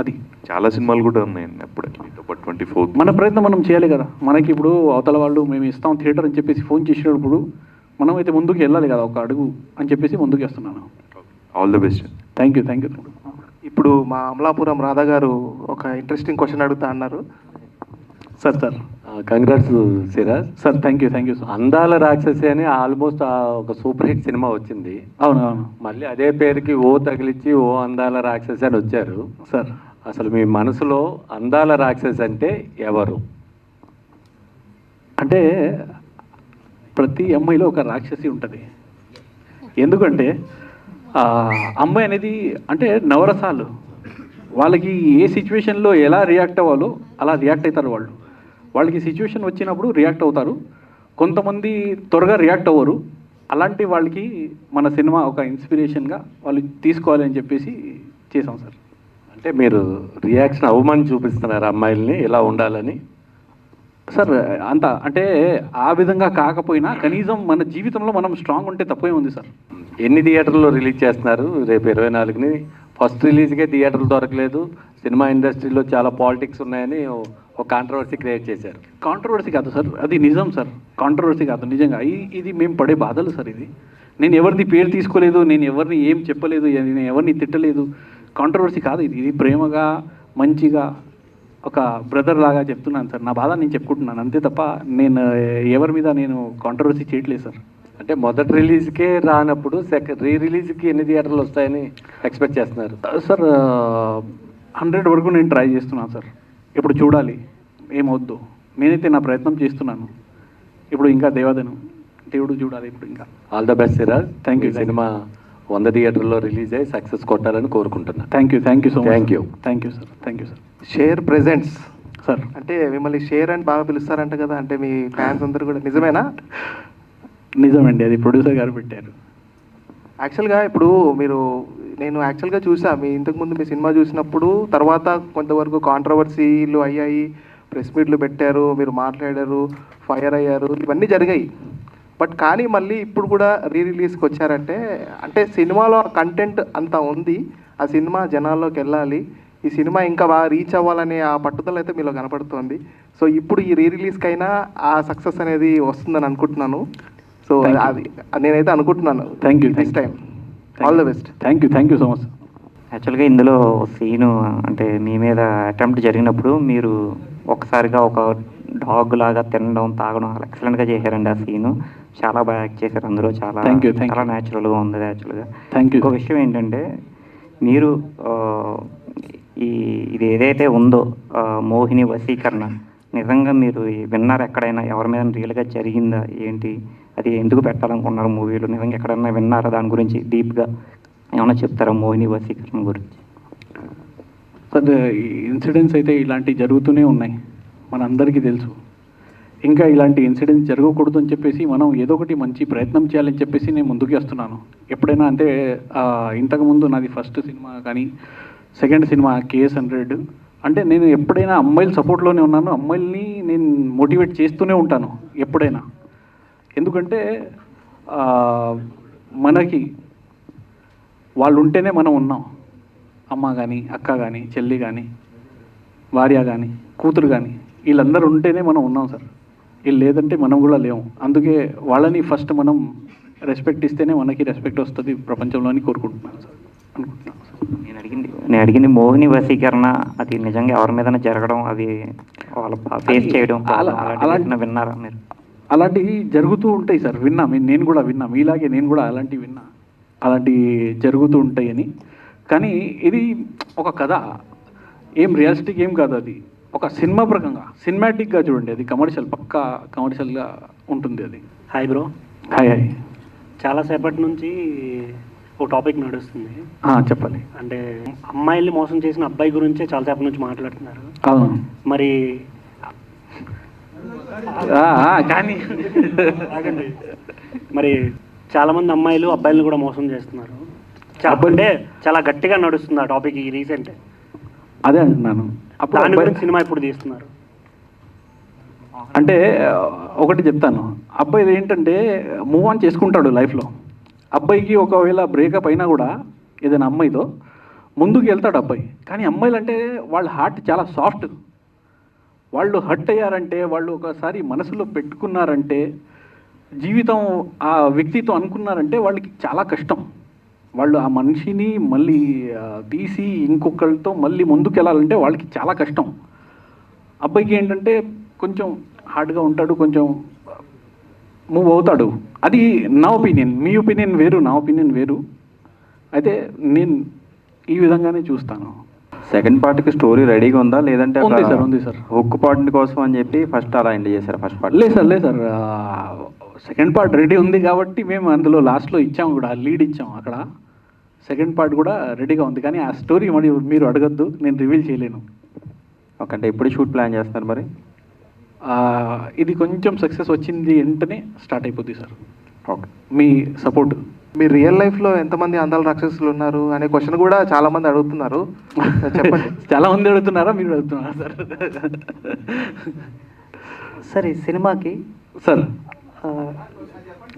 S1: అది
S6: చాలా సినిమాలు కూడా ఉన్నాయండి అప్పుడే మీతో పాటు 24th.
S1: మన ప్రయత్నం మనం చేయాలి కదా. మనకి ఇప్పుడు అవతల వాళ్ళు మేము ఇస్తాం థియేటర్ అని చెప్పేసి ఫోన్ చేసినప్పుడు మనం అయితే ముందుకు వెళ్ళాలి కదా, ఒక అడుగు అని చెప్పేసి ముందుకు వేస్తున్నాను.
S6: All the best.
S1: Thank you.
S8: ఇప్పుడు మా అమలాపురం రాధా గారు ఒక ఇంట్రెస్టింగ్ క్వశ్చన్ అడుగుతా అన్నారు.
S1: Sir
S5: congrats Siraj.
S1: Sir thank you sir.
S5: అందాల రాక్షసి అని ఆల్మోస్ట్ ఒక సూపర్ హిట్ సినిమా వచ్చింది.
S1: అవును.
S5: మళ్ళీ అదే పేరుకి ఓ తగిలిచ్చి ఓ అందాల రాక్షసి అని వచ్చారు.
S1: సార్
S5: అసలు మీ మనసులో అందాల రాక్షసి అంటే ఎవరు?
S1: అంటే ప్రతి అమ్మాయిలో ఒక రాక్షసి ఉంటుంది. ఎందుకంటే అమ్మాయి అనేది అంటే నవరసాలు, వాళ్ళకి ఏ సిచ్యువేషన్లో ఎలా రియాక్ట్ అవ్వాలో అలా రియాక్ట్ అవుతారు. వాళ్ళకి సిచ్యువేషన్ వచ్చినప్పుడు రియాక్ట్ అవుతారు. కొంతమంది త్వరగా రియాక్ట్ అవ్వరు. అలాంటి వాళ్ళకి మన సినిమా ఒక ఇన్స్పిరేషన్గా వాళ్ళు తీసుకోవాలి అని చెప్పేసి చేసాం సార్.
S5: అంటే మీరు రియాక్షన్ అవ్వమని చూపిస్తున్నారు అమ్మాయిల్ని ఇలా ఉండాలని?
S1: సార్ అంత అంటే ఆ విధంగా కాకపోయినా కనీసం మన జీవితంలో మనం స్ట్రాంగ్ ఉంటే తప్పే ఉంది సార్.
S5: ఎన్ని థియేటర్లో రిలీజ్ చేస్తున్నారు? రేపు 24ని ఫస్ట్ రిలీజ్కే థియేటర్లు దొరకలేదు, సినిమా ఇండస్ట్రీలో చాలా పాలిటిక్స్ ఉన్నాయని ఒక కాంట్రవర్సీ క్రియేట్ చేశారు.
S1: కాంట్రవర్సీ కాదు సార్, అది నిజం సార్. కాంట్రవర్సీ కాదు, నిజంగా ఇది మేము పడే బాధలు సార్. ఇది నేను ఎవరిది పేరు తీసుకోలేదు, నేను ఎవరిని ఏం చెప్పలేదు, నేను ఎవరిని తిట్టలేదు. కాంట్రవర్సీ కాదు ఇది ప్రేమగా మంచిగా ఒక బ్రదర్ లాగా చెప్తున్నాను సార్. నా బాధ నేను చెప్పుకుంటున్నాను అంతే తప్ప నేను ఎవరి మీద నేను కాంట్రవర్సీ చేయట్లేదు సార్.
S5: అంటే మొదటి రిలీజ్కే రానప్పుడు రీ రిలీజ్కి ఎన్ని థియేటర్లు వస్తాయని ఎక్స్పెక్ట్ చేస్తున్నారు?
S1: సార్ 100 వరకు నేను ట్రై చేస్తున్నాను సార్. ఇప్పుడు చూడాలి ఏమవుద్దు. నేనైతే నా ప్రయత్నం చేస్తున్నాను. ఇప్పుడు ఇంకా దేవుడు చూడాలి ఇప్పుడు ఇంకా.
S5: All the best Siraj.
S1: Thank you.
S5: Cinema 100 థియేటర్లో రిలీజ్ అయ్యి సక్సెస్ కొట్టాలని కోరుకుంటున్నాను.
S1: Thank you so much.
S5: Thank you
S1: sir. Thank you sir.
S8: Share presents
S1: sir
S8: అంటే మిమ్మల్ని షేర్ అని బాగా పిలుస్తారంట కదా, అంటే మీ ఫ్యాన్స్ అందరూ కూడా నిజమేనా?
S1: నిజమండి, అది ప్రొడ్యూసర్ గారు పెట్టారు.
S8: యాక్చువల్గా ఇప్పుడు నేను యాక్చువల్గా చూసా మీ ఇంతకుముందు మీ సినిమా చూసినప్పుడు, తర్వాత కొంతవరకు కాంట్రవర్సీలు అయ్యాయి, ప్రెస్ మీట్లు పెట్టారు, మీరు మాట్లాడారు, ఫైర్ అయ్యారు, ఇవన్నీ జరిగాయి. బట్ కానీ మళ్ళీ ఇప్పుడు కూడా రిలీజ్కి వచ్చారంటే అంటే సినిమాలో కంటెంట్ అంతా ఉంది, ఆ సినిమా జనాల్లోకి వెళ్ళాలి, ఈ సినిమా ఇంకా బాగా రీచ్ అవ్వాలనే ఆ పట్టుదల అయితే మీలో కనపడుతుంది. సో ఇప్పుడు ఈ రిలీజ్కైనా ఆ సక్సెస్ అనేది వస్తుందని అనుకుంటున్నాను. సో అది నేనైతే అనుకుంటున్నాను.
S1: Thank you.
S8: Next time all the best.
S1: Thank you so much.
S9: యాక్చువల్గా ఇందులో సీను అంటే మీ మీద అటెంప్ట్ జరిగినప్పుడు మీరు ఒకసారిగా ఒక డాగ్ లాగా తినడం తాగడం ఎక్సలెంట్గా చేశారండి. ఆ సీను చాలా బాగా యాక్ట్ చేశారు అందులో. చాలా చాలా న్యాచురల్గా ఉంది యాక్చువల్గా. ఇంకో విషయం ఏంటంటే మీరు ఇది ఏదైతే ఉందో మోహిని వశీకరణ నిజంగా మీరు విన్నారు ఎక్కడైనా? ఎవరి మీద రియల్గా జరిగిందా ఏంటి? అది ఎందుకు పెట్టాలనుకున్నారు మూవీలో? నిజంగా ఎక్కడైనా విన్నారా దాని గురించి డీప్గా ఏమైనా చెప్తారా మోహిని వశీకరణ గురించి?
S1: సార్ ఇన్సిడెంట్స్ అయితే ఇలాంటివి జరుగుతూనే ఉన్నాయి, మనందరికీ తెలుసు. ఇంకా ఇలాంటి ఇన్సిడెంట్స్ జరగకూడదు అని చెప్పేసి మనం ఏదో ఒకటి మంచి ప్రయత్నం చేయాలని చెప్పేసి నేను ముందుకు వస్తున్నాను. ఎప్పుడైనా అంటే ఇంతకుముందు నాది ఫస్ట్ సినిమా కానీ సెకండ్ సినిమా KS100 అంటే నేను ఎప్పుడైనా అమ్మాయిల సపోర్ట్లోనే ఉన్నాను. అమ్మాయిల్ని నేను మోటివేట్ చేస్తూనే ఉంటాను ఎప్పుడైనా. ఎందుకంటే మనకి వాళ్ళు ఉంటేనే మనం ఉన్నాం. అమ్మ కానీ అక్క కానీ చెల్లి కానీ భార్య కానీ కూతురు కానీ వీళ్ళందరూ ఉంటేనే మనం ఉన్నాం సార్. వీళ్ళు లేదంటే మనం కూడా లేము. అందుకే వాళ్ళని ఫస్ట్ మనం రెస్పెక్ట్ ఇస్తేనే మనకి రెస్పెక్ట్ వస్తుంది ప్రపంచంలోని కోరుకుంటున్నాను సార్, అనుకుంటున్నాను సార్.
S9: నేను అడిగింది మోహిని వశీకరణ అది నిజంగా ఎవరి మీద జరగడం, అది వాళ్ళ ఫేస్ చేయడం అలాంటి విన్నారా మీరు?
S1: అలాంటివి జరుగుతూ ఉంటాయి సార్, విన్నా. నేను కూడా విన్నా, మీలాగే నేను కూడా అలాంటివి విన్నా, అలాంటివి జరుగుతూ ఉంటాయని. కానీ ఇది ఒక కథ, ఏం రియలిస్టిక్ ఏం కాదు. అది ఒక సినిమా ప్రకంగా సినిమాటిక్గా చూడండి. అది కమర్షియల్, పక్కా కమర్షియల్గా ఉంటుంది అది.
S10: Hi bro.
S1: హాయ్.
S10: చాలాసేపటి నుంచి ఒక టాపిక్ నడుస్తుంది.
S1: చెప్పాలి.
S10: అంటే అమ్మాయిల్ని మోసం చేసిన అబ్బాయి గురించే చాలాసేపటి నుంచి మాట్లాడుతున్నారు. మరి
S1: కానీ
S10: మరి చాలామంది అమ్మాయిలు అబ్బాయిలను కూడా మోసం చేస్తున్నారు. అంటే చాలా గట్టిగా నడుస్తుంది ఆ టాపిక్ ఈ రీసెంట్.
S1: అదే అంటున్నాను.
S10: దాని గురించి సినిమా ఇప్పుడు తీస్తున్నారు.
S1: అంటే ఒకటి చెప్తాను, అబ్బాయి ఏంటంటే మూవ్ ఆన్ చేసుకుంటాడు లైఫ్లో. అబ్బాయికి ఒకవేళ బ్రేకప్ అయినా కూడా ఏదైనా అమ్మాయితో ముందుకు వెళ్తాడు అబ్బాయి. కానీ అమ్మాయిలు అంటే వాళ్ళ హార్ట్ చాలా సాఫ్ట్. వాళ్ళు హర్ట్ అయ్యారంటే, వాళ్ళు ఒకసారి మనసులో పెట్టుకున్నారంటే, జీవితం ఆ వ్యక్తితో అనుకున్నారంటే వాళ్ళకి చాలా కష్టం. వాళ్ళు ఆ మనిషిని మళ్ళీ తీసి ఇంకొకరితో మళ్ళీ ముందుకు వెళ్ళాలంటే వాళ్ళకి చాలా కష్టం. అబ్బాయికి ఏంటంటే కొంచెం హార్డ్గా ఉంటాడు, కొంచెం మూవ్ అవుతాడు. అది నా ఒపీనియన్. మీ ఒపీనియన్ వేరు, నా ఒపీనియన్ వేరు. అయితే నేను ఈ విధంగానే చూస్తాను.
S11: సెకండ్ పార్ట్కి స్టోరీ రెడీగా ఉందా, లేదంటే
S1: ఉంది సార్, ఉంది సార్.
S11: హుక్ పార్ట్ కోసం అని చెప్పి ఫస్ట్ అలా ఎండ్ చేశారు ఫస్ట్ పార్ట్?
S1: లేదు సార్, సెకండ్ పార్ట్ రెడీ ఉంది కాబట్టి మేము అందులో లాస్ట్లో ఇచ్చాము కూడా, లీడ్ ఇచ్చాము. అక్కడ సెకండ్ పార్ట్ కూడా రెడీగా ఉంది. కానీ ఆ స్టోరీ మరి మీరు అడగద్దు, నేను రివీల్ చేయలేను.
S11: ఓకే, అంటే ఎప్పుడు షూట్ ప్లాన్ చేస్తున్నారు మరి?
S1: ఇది కొంచెం సక్సెస్ వచ్చింది వెంటనే స్టార్ట్ అయిపోద్ది సార్.
S11: ఓకే,
S1: మీ సపోర్ట్.
S8: మీ రియల్ లైఫ్లో ఎంతమంది అందాల రాక్షసులు ఉన్నారు అనే క్వశ్చన్ కూడా చాలామంది అడుగుతున్నారు, చెప్పండి.
S1: చాలామంది అడుగుతున్నారా, మీరు అడుగుతున్నారా సార్?
S12: సార్ ఈ సినిమాకి
S1: సార్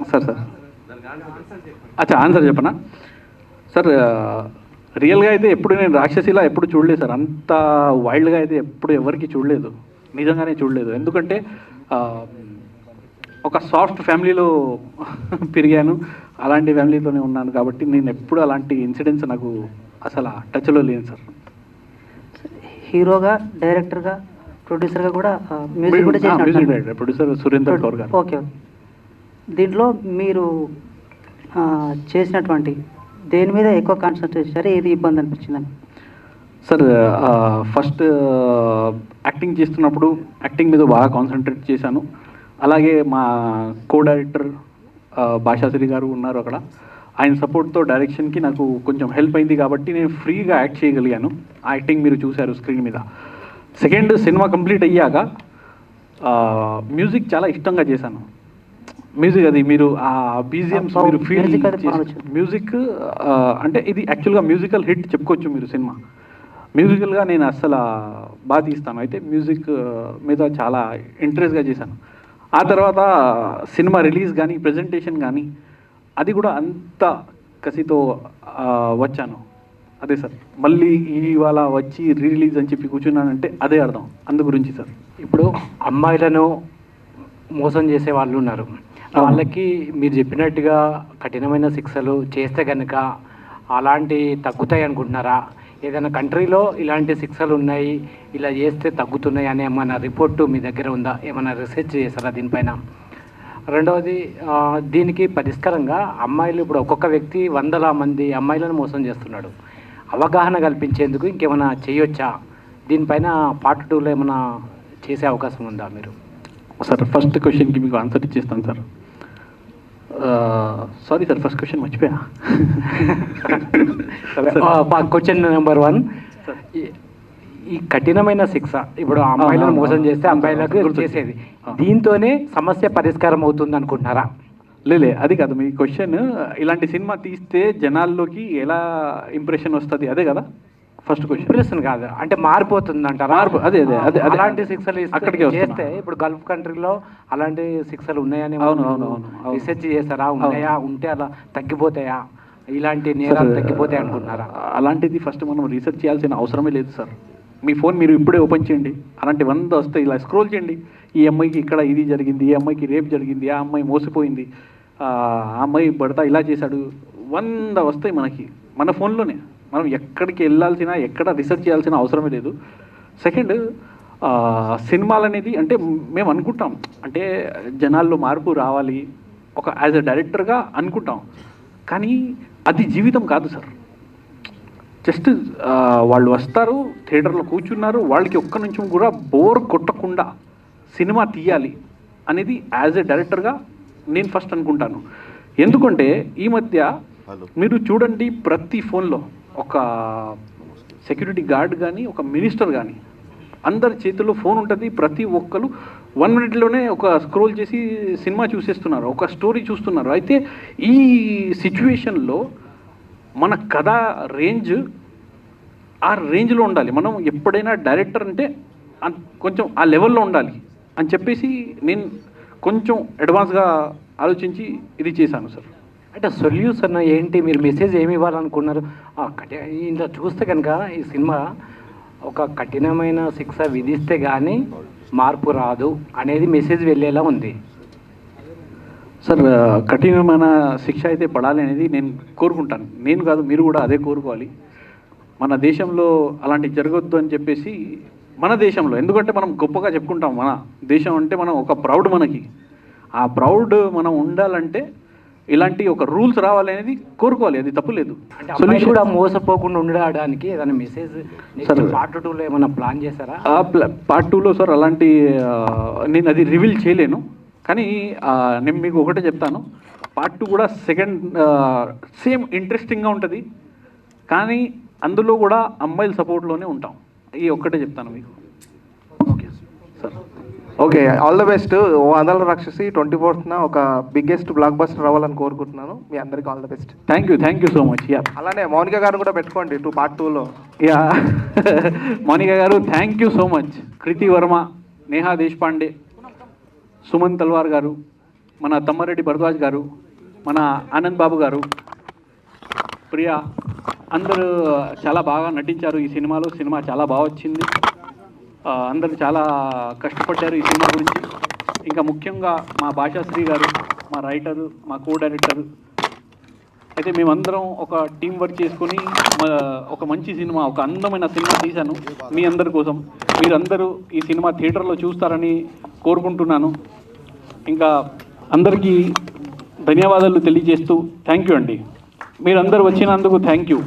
S1: సార్ సార్ అచ్చా, ఆన్సర్ చెప్పనా సార్? రియల్గా అయితే ఎప్పుడు నేను రాక్షసిలా ఎప్పుడు చూడలేదు సార్. అంత వైల్డ్గా అయితే ఎప్పుడు ఎవరికి చూడలేదు, నిజంగానే చూడలేదు. ఎందుకంటే ఒక సాఫ్ట్ ఫ్యామిలీలో పెరిగాను, అలాంటి ఫ్యామిలీతోనే ఉన్నాను కాబట్టి నేను ఎప్పుడు అలాంటి ఇన్సిడెంట్స్ నాకు అసలు టచ్లో లేదు సార్.
S12: హీరోగా, డైరెక్టర్గా, ప్రొడ్యూసర్గా కూడా మ్యూజిక్ కూడా
S1: music director, producer Surender Kaur గారు.
S12: ఓకే, దీంట్లో మీరు చేసినటువంటి దేని మీద ఎక్కువ కాన్సన్ట్రేట్ చేశారు, ఏది ఇబ్బంది అనిపించిందని?
S1: సార్ ఫస్ట్ యాక్టింగ్ చేస్తున్నప్పుడు యాక్టింగ్ మీద బాగా కాన్సన్ట్రేట్ చేశాను. అలాగే మా కో డైరెక్టర్ భాషాశ్రీ గారు ఉన్నారు అక్కడ. ఆయన సపోర్ట్తో డైరెక్షన్కి నాకు కొంచెం హెల్ప్ అయింది కాబట్టి నేను ఫ్రీగా యాక్ట్ చేయగలిగాను. ఆ యాక్టింగ్ మీరు చూశారు స్క్రీన్ మీద. సెకండ్, సినిమా కంప్లీట్ అయ్యాక మ్యూజిక్ చాలా ఇష్టంగా చేశాను. మ్యూజిక్ అది మీరు ఆ బీజిఎమ్స్ మీరు ఫీల్ మ్యూజిక్ అంటే ఇది యాక్చువల్గా మ్యూజికల్ హిట్ చెప్పుకోవచ్చు మీరు. సినిమా మ్యూజికల్గా నేను అస్సలు బాగా తీస్తాను. అయితే మ్యూజిక్ మీద చాలా ఇంట్రెస్ట్గా చేశాను. ఆ తర్వాత సినిమా రిలీజ్ కానీ, ప్రజెంటేషన్ కానీ అది కూడా అంత కసితో వచ్చాను. అదే సార్, మళ్ళీ ఇవాళ వచ్చి రిలీజ్ అని చెప్పి కూర్చున్నానంటే అదే అర్థం. అందు గురించి సార్.
S5: ఇప్పుడు అమ్మాయిలను మోసం చేసే వాళ్ళు ఉన్నారు, వాళ్ళకి మీరు చెప్పినట్టుగా కఠినమైన శిక్షలు చేస్తే కనుక అలాంటి తగ్గుతాయి అనుకుంటున్నారా? ఏదైనా కంట్రీలో ఇలాంటి శిక్షలు ఉన్నాయి, ఇలా చేస్తే తగ్గుతున్నాయి అనే ఏమైనా రిపోర్టు మీ దగ్గర ఉందా? ఏమైనా రీసెర్చ్ చేస్తారా దీనిపైన? రెండవది, దీనికి పరిష్కారంగా అమ్మాయిలు ఇప్పుడు ఒక్కొక్క వ్యక్తి 100 మంది అమ్మాయిలను మోసం చేస్తున్నాడు. అవగాహన కల్పించేందుకు ఇంకేమైనా చేయొచ్చా? దీనిపైన పార్ట్ 2లో ఏమైనా చేసే అవకాశం ఉందా మీరు?
S1: సార్ ఫస్ట్ క్వశ్చన్కి మీకు ఆన్సర్ ఇచ్చేస్తాను sir. Sorry sir, first question మర్చిపోయా.
S5: క్వశ్చన్ నెంబర్ 1, ఈ కఠినమైన శిక్ష ఇప్పుడు అమ్మాయిలను మోసం చేస్తే అమ్మాయిలకు చేసేది, దీంతోనే సమస్య పరిష్కారం అవుతుంది అనుకుంటున్నారా?
S1: లేలే, అది కాదు మీ క్వశ్చన్. ఇలాంటి సినిమా తీస్తే జనాల్లోకి ఎలా ఇంప్రెషన్ వస్తుంది, అదే కదా ఫస్ట్ క్వశ్చన్.
S5: ఇంప్రెషన్ కాదు, అంటే మారిపోతుంది అంటారా?
S1: అదే అదే అదే
S5: అలాంటి శిక్షలు
S1: అక్కడికి
S5: చేస్తే ఇప్పుడు గల్ఫ్ కంట్రీలో అలాంటి శిక్షలు ఉన్నాయని రీసెర్చ్ చేస్తారా? ఉన్నాయా? ఉంటే అలా తగ్గిపోతాయా? ఇలాంటి నేరాలు తగ్గిపోతాయి అనుకుంటున్నారా?
S1: అలాంటిది ఫస్ట్ మనం రీసెర్చ్ చేయాల్సిన అవసరమే లేదు సార్. మీ ఫోన్ మీరు ఇప్పుడే ఓపెన్ చేయండి, అలాంటి 100 వస్తాయి. ఇలా స్క్రోల్ చేయండి, ఈ అమ్మాయికి ఇక్కడ ఇది జరిగింది, ఈ అమ్మాయికి రేప్ జరిగింది, ఆ అమ్మాయి మోసపోయింది, ఆ అమ్మాయి భర్త ఇలా చేశాడు, 100 వస్తాయి మనకి మన ఫోన్లోనే. మనం ఎక్కడికి వెళ్ళాల్సిన, ఎక్కడ రీసెర్చ్ చేయాల్సిన అవసరమే లేదు. సెకండ్, సినిమాలు అనేది అంటే మేము అనుకుంటాం, అంటే జనాల్లో మార్పు రావాలి ఒక యాజ్ ఎ డైరెక్టర్గా అనుకుంటాం, కానీ అది జీవితం కాదు సార్. జస్ట్ వాళ్ళు వస్తారు, థియేటర్లో కూర్చున్నారు, వాళ్ళకి ఒక్క నిమిషం కూడా బోర్ కొట్టకుండా సినిమా తీయాలి అనేది యాజ్ ఎ డైరెక్టర్గా నేను ఫస్ట్ అనుకుంటాను. ఎందుకంటే ఈ మధ్య మీరు చూడండి, ప్రతి ఫోన్లో ఒక సెక్యూరిటీ గార్డ్ కానీ, ఒక మినిస్టర్ కానీ, అందరి చేతుల్లో ఫోన్ ఉంటుంది. ప్రతి ఒక్కరు 1 మినిట్లోనే ఒక స్క్రోల్ చేసి సినిమా చూసేస్తున్నారు, ఒక స్టోరీ చూస్తున్నారు. అయితే ఈ సిచ్యువేషన్లో మన కథ రేంజ్ ఆ రేంజ్లో ఉండాలి. మనం ఎప్పుడైనా డైరెక్టర్ అంటే కొంచెం ఆ లెవెల్లో ఉండాలి అని చెప్పేసి నేను కొంచెం అడ్వాన్స్గా ఆలోచించి ఇది చేశాను సార్.
S5: అంటే సొల్యూషన్ ఏంటి, మీరు మెసేజ్ ఏమి ఇవ్వాలనుకున్నారు? ఇంట్లో చూస్తే కనుక ఈ సినిమా ఒక కఠినమైన శిక్ష విధిస్తే కానీ మార్పు రాదు అనేది మెసేజ్ వెళ్ళేలా ఉంది.
S1: సార్, కఠినమైన శిక్ష అయితే పడాలి అనేది నేను కోరుకుంటాను. నేను కాదు, మీరు కూడా అదే కోరుకోవాలి. మన దేశంలో అలాంటి జరగొద్దు అని చెప్పేసి, మన దేశంలో, ఎందుకంటే మనం గొప్పగా చెప్పుకుంటాం మన దేశం అంటే మనం ఒక ప్రౌడ్, మనకి ఆ ప్రౌడ్ మనం ఉండాలంటే ఇలాంటి ఒక రూల్స్ రావాలి అనేది కోరుకోవాలి. అది తప్పులేదు.
S5: అంటే అమ్మాయిలు కూడా మోసపోకుండా ఉండడానికి ఏదైనా మెసేజ్ పార్ట్ 2లో ఏమైనా ప్లాన్ చేశారా?
S1: పార్ట్ 2లో సార్ అలాంటి నేను అది రివీల్ చేయలేను, కానీ నేను మీకు ఒకటే చెప్తాను, పార్ట్ 2 కూడా సేమ్ ఇంట్రెస్టింగ్గా ఉంటుంది, కానీ అందులో కూడా అమ్మాయిల సపోర్ట్లోనే ఉంటాం. ఈ ఒక్కటే చెప్తాను మీకు. Okay sir.
S8: Okay, all the best. ఓ అందల రాక్షసి 24th ఒక బిగ్గెస్ట్ బ్లాక్ బస్టర్ అవ్వాలని కోరుకుంటున్నాను. మీ అందరికీ all the best.
S1: Thank you so much. Yeah,
S8: అలానే మౌనిక గారు కూడా పెట్టుకోండి పార్ట్ 2లో.
S1: యా, మౌనిక గారు థ్యాంక్ యూ సో మచ్. కృతి వర్మ, నేహా దేశపాండే, సుమన్ తల్వార్ గారు, మన తమ్మారెడ్డి భరద్వాజ్ గారు, మన ఆనంద్ బాబు గారు, ప్రియా, అందరూ చాలా బాగా నటించారు ఈ సినిమాలో. సినిమా చాలా బాగా వచ్చింది. అందరూ చాలా కష్టపడ్డారు ఈ సినిమా గురించి. ఇంకా ముఖ్యంగా మా భాషాశ్రీ గారు, మా రైటరు, మా కో డైరెక్టరు, అయితే మేమందరం ఒక టీం వర్క్ చేసుకొని ఒక మంచి సినిమా, ఒక అందమైన సినిమా తీశాను మీ అందరి కోసం. మీరందరూ ఈ సినిమా థియేటర్లో చూస్తారని కోరుకుంటున్నాను. ఇంకా అందరికీ ధన్యవాదాలు తెలియజేస్తూ థ్యాంక్ యూ అండి. మీరందరూ వచ్చినందుకు థ్యాంక్ యూ.